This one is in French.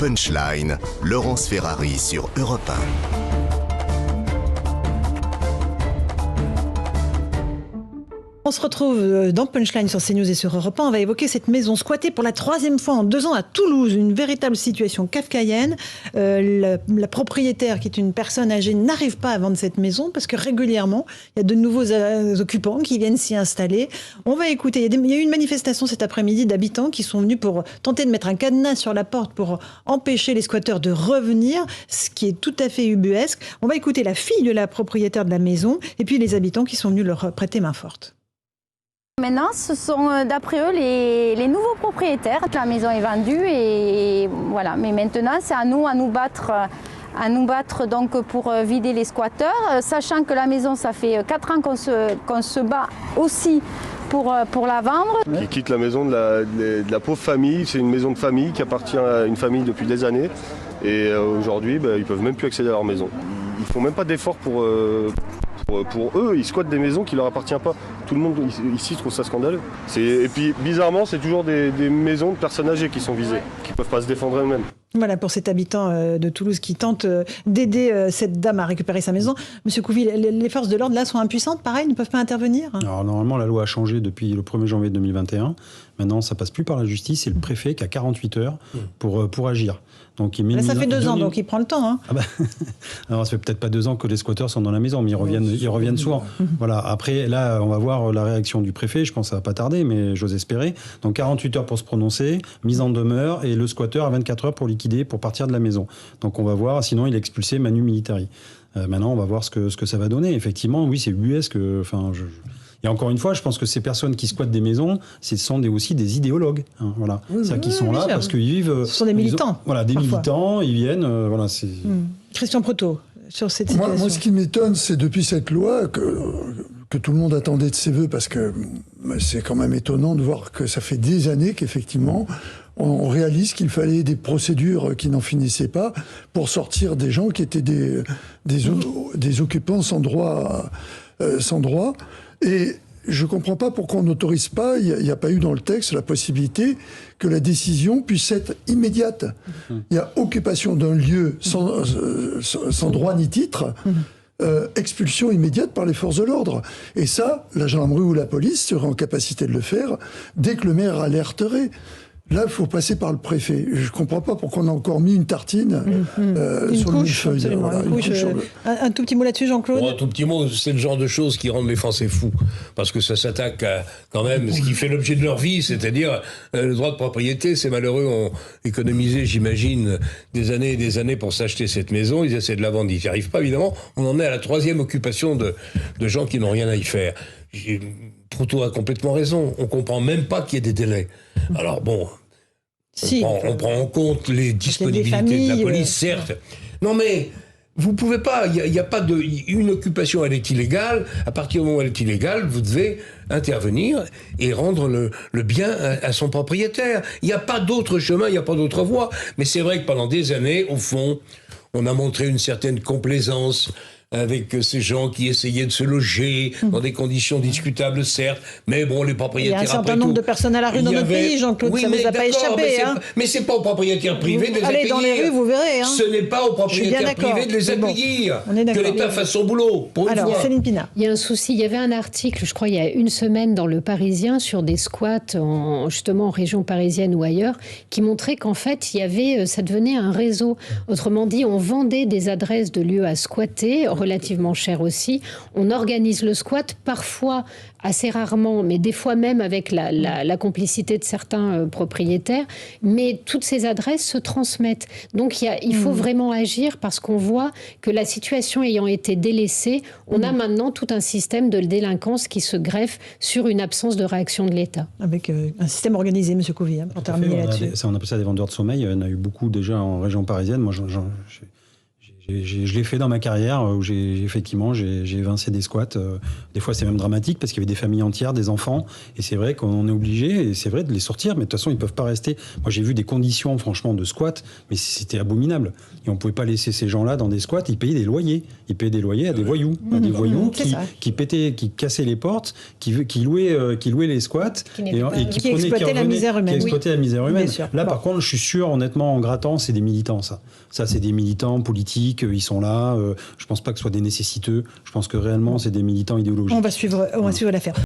Punchline, Laurence Ferrari sur Europe 1. On se retrouve dans Punchline sur CNews et sur Europe 1. On va évoquer cette maison squattée pour la 3e fois en 2 ans à Toulouse. Une véritable situation kafkaïenne. La propriétaire, qui est une personne âgée, n'arrive pas à vendre cette maison parce que régulièrement, il y a de nouveaux occupants qui viennent s'y installer. On va écouter. Il y a eu une manifestation cet après-midi d'habitants qui sont venus pour tenter de mettre un cadenas sur la porte pour empêcher les squatteurs de revenir, ce qui est tout à fait ubuesque. On va écouter la fille de la propriétaire de la maison et puis les habitants qui sont venus leur prêter main forte. Maintenant, ce sont d'après eux les nouveaux propriétaires. La maison est vendue et voilà. Mais maintenant, c'est à nous battre donc pour vider les squatteurs, sachant que la maison, ça fait 4 ans qu'on se bat aussi pour la vendre. Ils quittent la maison de la pauvre famille. C'est une maison de famille qui appartient à une famille depuis des années. Et aujourd'hui, ils ne peuvent même plus accéder à leur maison. Ils ne font même pas d'efforts pour eux. Ils squattent des maisons qui ne leur appartiennent pas. Tout le monde ici trouve ça scandaleux. Et puis bizarrement, c'est toujours des maisons de personnes âgées qui sont visées, qui ne peuvent pas se défendre elles-mêmes. Voilà pour cet habitant de Toulouse qui tente d'aider cette dame à récupérer sa maison. Monsieur Couvi, les forces de l'ordre là sont impuissantes, pareil, ne peuvent pas intervenir? Alors normalement, la loi a changé depuis le 1er janvier 2021. Maintenant, ça passe plus par la justice, c'est le préfet qui a 48 heures pour agir. Donc, ça fait 2 ans, donc il prend le temps. Hein. Ah bah, alors, ça fait peut-être pas 2 ans que les squatteurs sont dans la maison, mais ils reviennent souvent. Voilà. Après, là, on va voir la réaction du préfet. Je pense que ça va pas tarder, mais j'ose espérer. Donc, 48 heures pour se prononcer, mise en demeure, et le squatteur a 24 heures pour liquider, pour partir de la maison. Donc, on va voir. Sinon, il est expulsé manu militari. Maintenant, on va voir ce que ça va donner. Effectivement, oui, c'est ubuesque. Et encore une fois, je pense que ces personnes qui squattent des maisons, ce sont aussi des idéologues. Hein, voilà. C'est-à-dire qu'ils sont là parce qu'ils vivent... Ce sont des militants. Des militants, ils viennent... Christian Proto, sur cette situation. Moi, ce qui m'étonne, c'est depuis cette loi que tout le monde attendait de ses voeux, parce que c'est quand même étonnant de voir que ça fait des années qu'effectivement, on réalise qu'il fallait des procédures qui n'en finissaient pas pour sortir des gens qui étaient des occupants sans droit. Et je ne comprends pas pourquoi on n'autorise pas, il n'y a pas eu dans le texte la possibilité que la décision puisse être immédiate. Il y a occupation d'un lieu sans droit ni titre, expulsion immédiate par les forces de l'ordre. Et ça, la gendarmerie ou la police serait en capacité de le faire dès que le maire alerterait. Là, il faut passer par le préfet. Je ne comprends pas pourquoi on a encore mis une tartine sur le millefeuille. Voilà, un tout petit mot là-dessus, Jean-Claude? Un tout petit mot, c'est le genre de choses qui rendent les Français fous. Parce que ça s'attaque à, quand même, ce qui fait l'objet de leur vie, c'est-à-dire le droit de propriété. Ces malheureux ont économisé, j'imagine, des années et des années pour s'acheter cette maison. Ils essaient de la vendre, ils n'y arrivent pas, évidemment. On en est à la 3e occupation de gens qui n'ont rien à y faire. Proto a complètement raison. On ne comprend même pas qu'il y ait des délais. Alors bon... On prend en compte les disponibilités de la police, certes. Non mais, vous pouvez pas, il n'y a pas une occupation, elle est illégale. À partir du moment où elle est illégale, vous devez intervenir et rendre le bien à son propriétaire. Il n'y a pas d'autre chemin, il n'y a pas d'autre voie. Mais c'est vrai que pendant des années, au fond, on a montré une certaine complaisance avec ces gens qui essayaient de se loger dans des conditions discutables, certes, mais bon, les propriétaires... Il y a un certain nombre de personnes à la rue dans notre pays, Jean-Claude, ça ne vous a pas échappé. Mais c'est pas aux propriétaires privés de les accueillir. Allez dans les rues, vous verrez. Hein. Ce n'est pas aux propriétaires privés de les accueillir. Que l'État fasse son boulot, pour une fois. Céline Pina. Il y a un souci, il y avait un article, je crois, il y a une semaine dans Le Parisien, sur des squats, justement en région parisienne ou ailleurs, qui montrait qu'en fait, ça devenait un réseau. Autrement dit, on vendait des adresses de lieux à squatter, relativement chères aussi. On organise le squat, parfois, assez rarement, mais des fois même avec la complicité de certains propriétaires. Mais toutes ces adresses se transmettent. Donc il faut vraiment agir, parce qu'on voit que la situation ayant été délaissée, on a maintenant tout un système de délinquance qui se greffe sur une absence de réaction de l'État. Avec un système organisé, M. Couvi, pour terminer là-dessus. On appelle ça des vendeurs de sommeil. Il y en a eu beaucoup déjà en région parisienne. Moi, j'ai Je l'ai fait dans ma carrière où j'ai évincé des squats. Des fois, c'est même dramatique parce qu'il y avait des familles entières, des enfants. Et c'est vrai qu'on est obligé, et c'est vrai, de les sortir. Mais de toute façon, ils ne peuvent pas rester. Moi, j'ai vu des conditions, franchement, de squat, mais c'était abominable. Et on ne pouvait pas laisser ces gens-là dans des squats. Ils payaient des loyers. Ils payaient des loyers à des voyous. À des voyous qui cassaient les portes, qui louaient les squats et qui exploitaient la misère humaine. Là, par contre, je suis sûr, honnêtement, en grattant, c'est des militants, ça. Ça, c'est des militants politiques, ils sont là. Je pense pas que ce soit des nécessiteux. Je pense que réellement, c'est des militants idéologiques. On va suivre l'affaire.